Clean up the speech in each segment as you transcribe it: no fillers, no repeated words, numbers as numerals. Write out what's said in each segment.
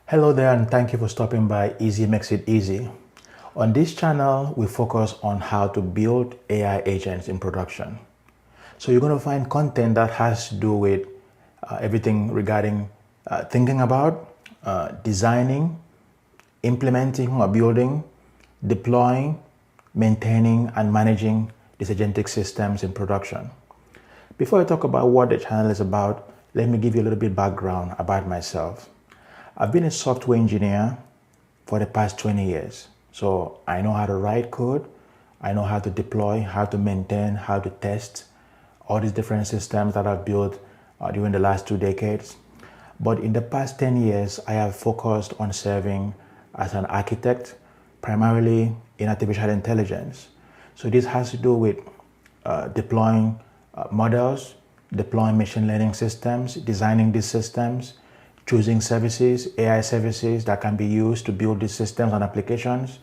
Hello there and thank you for stopping by Izzy Makes It Easy. On this channel, we focus on how to build AI agents in production. So you're going to find content that has to do with everything regarding thinking about, designing, implementing or building, deploying, maintaining and managing these agentic systems in production. Before I talk about what the channel is about, let me give you a little bit background about myself. I've been a software engineer for the past 20 years. So I know how to write code, I know how to deploy, how to maintain, how to test all these different systems that I've built during the last 2 decades. But in the past 10 years, I have focused on serving as an architect, primarily in artificial intelligence. So this has to do with deploying models, deploying machine learning systems, designing these systems, choosing services, AI services that can be used to build these systems and applications.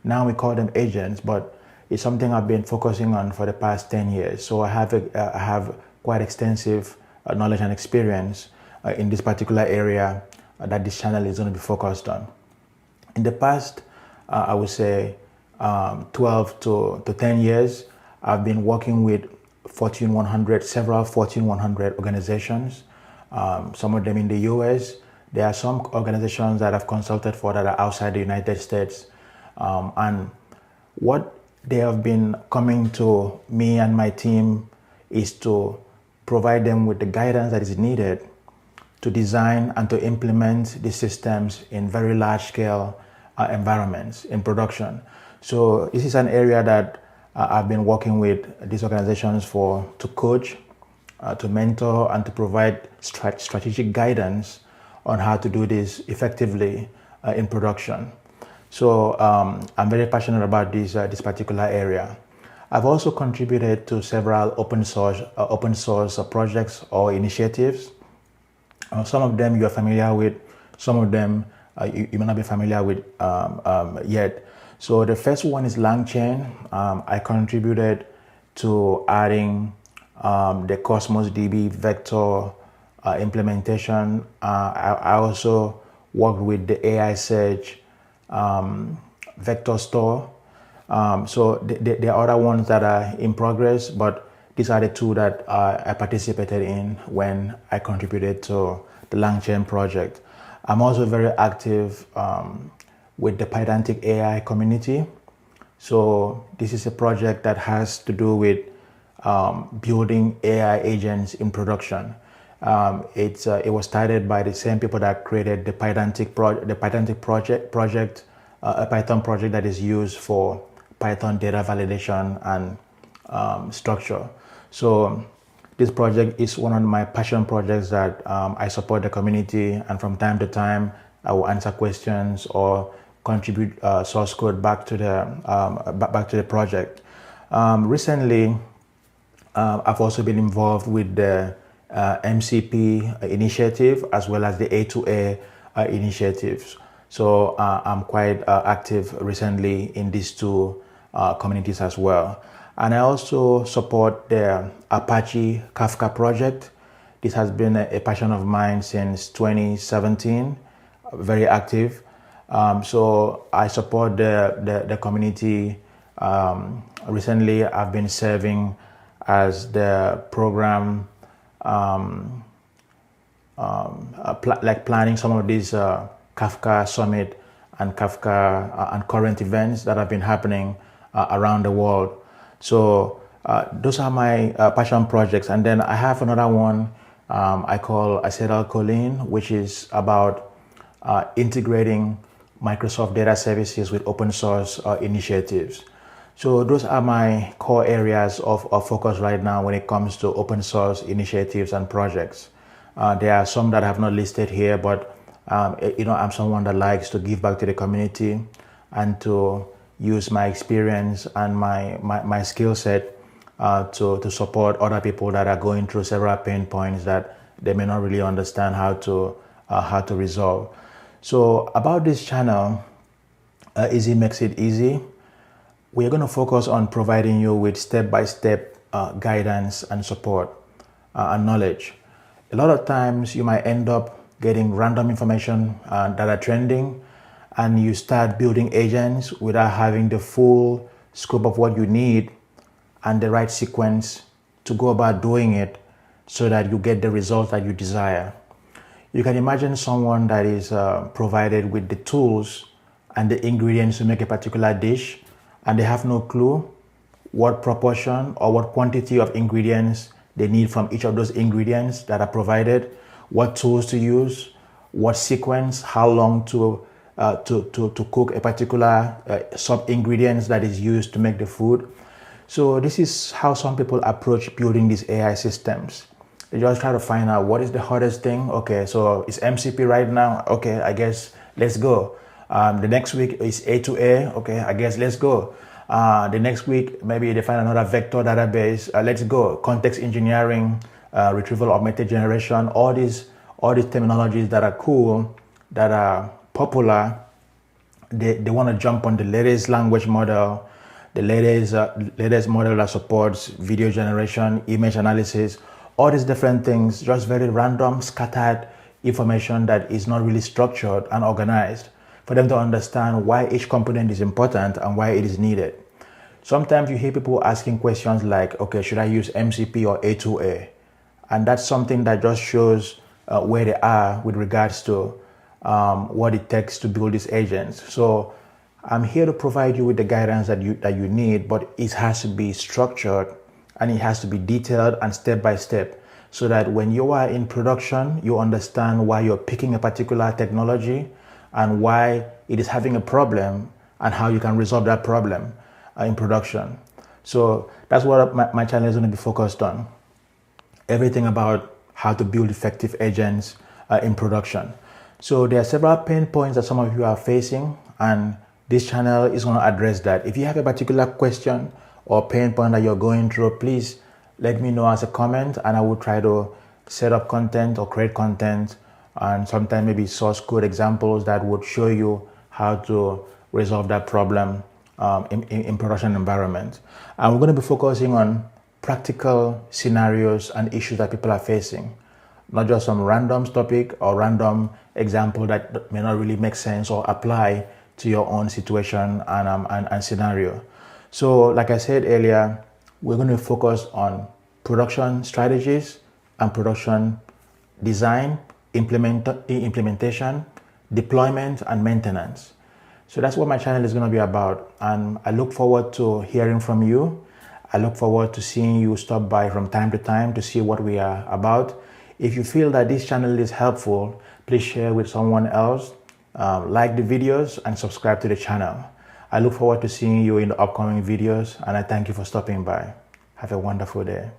Now we call them agents, but it's something I've been focusing on for the past 10 years. So I have quite extensive knowledge and experience in this particular area that this channel is going to be focused on. In the past, I would say 12 to 10 years, I've been working with Fortune 100, several Fortune 100 organizations. Some of them in the US. There are some organizations that I've consulted for that are outside the United States. And what they have been coming to me and my team is to provide them with the guidance that is needed to design and to implement these systems in very large scale environments in production. So this is an area that I've been working with these organizations to coach, to mentor and to provide strategic guidance on how to do this effectively in production. So I'm very passionate about this particular area. I've also contributed to several open source projects or initiatives. Some of them you're familiar with, some of them you may not be familiar with yet. So the first one is LangChain. I contributed to adding the Cosmos DB vector implementation. I also worked with the AI search vector store. So there are other ones that are in progress, but these are the two that I participated in when I contributed to the LangChain project. I'm also very active with the Pydantic AI community. So this is a project that has to do with building AI agents in production. It was started by the same people that created the Pydantic project, a Python project that is used for Python data validation and structure. So this project is one of my passion projects that I support the community, and from time to time I will answer questions or contribute source code back to the project. Recently, I've also been involved with the MCP initiative as well as the A2A initiatives. So I'm quite active recently in these two communities as well. And I also support the Apache Kafka project. This has been a passion of mine since 2017, very active. So I support the community. Recently, I've been serving as the program, like planning some of these Kafka Summit and Kafka and current events that have been happening around the world. So those are my passion projects. And then I have another one I call Acetylcholine, which is about integrating Microsoft data services with open source initiatives. So those are my core areas of focus right now when it comes to open source initiatives and projects. There are some that I have not listed here, but I'm someone that likes to give back to the community and to use my experience and my skill set to support other people that are going through several pain points that they may not really understand how to resolve. So about this channel, Izzy Makes It Easy, we're going to focus on providing you with step-by-step guidance and support and knowledge. A lot of times you might end up getting random information that are trending, and you start building agents without having the full scope of what you need and the right sequence to go about doing it so that you get the result that you desire. You can imagine someone that is provided with the tools and the ingredients to make a particular dish, and they have no clue what proportion or what quantity of ingredients they need from each of those ingredients that are provided, what tools to use, what sequence, how long to cook a particular sub-ingredients that is used to make the food. So this is how some people approach building these AI systems. They just try to find out what is the hardest thing. Okay, so it's MCP right now. Okay, I guess let's go. The next week is A to A. Okay, I guess let's go. The next week, maybe they find another vector database. Let's go. Context engineering, retrieval augmented generation, all these terminologies that are cool, that are popular. They want to jump on the latest language model, the latest model that supports video generation, image analysis, all these different things, just very random, scattered information that is not really structured and organized for them to understand why each component is important and why it is needed. Sometimes you hear people asking questions like, okay, should I use MCP or A2A? And that's something that just shows where they are with regards to what it takes to build these agents. So I'm here to provide you with the guidance that you need, but it has to be structured and it has to be detailed and step by step, so that when you are in production, you understand why you're picking a particular technology and why it is having a problem and how you can resolve that problem in production. So that's what my channel is going to be focused on. Everything about how to build effective agents in production. So there are several pain points that some of you are facing, and this channel is going to address that. If you have a particular question or pain point that you're going through, please let me know as a comment, and I will try to set up content or create content, and sometimes maybe source code examples that would show you how to resolve that problem in production environment. And we're going to be focusing on practical scenarios and issues that people are facing, not just some random topic or random example that may not really make sense or apply to your own situation and scenario. So like I said earlier, we're going to focus on production strategies and production design, implementation, deployment, and maintenance. So that's what my channel is going to be about. And I look forward to hearing from you. I look forward to seeing you stop by from time to time to see what we are about. If you feel that this channel is helpful, please share with someone else, like the videos, and subscribe to the channel. I look forward to seeing you in the upcoming videos, and I thank you for stopping by. Have a wonderful day.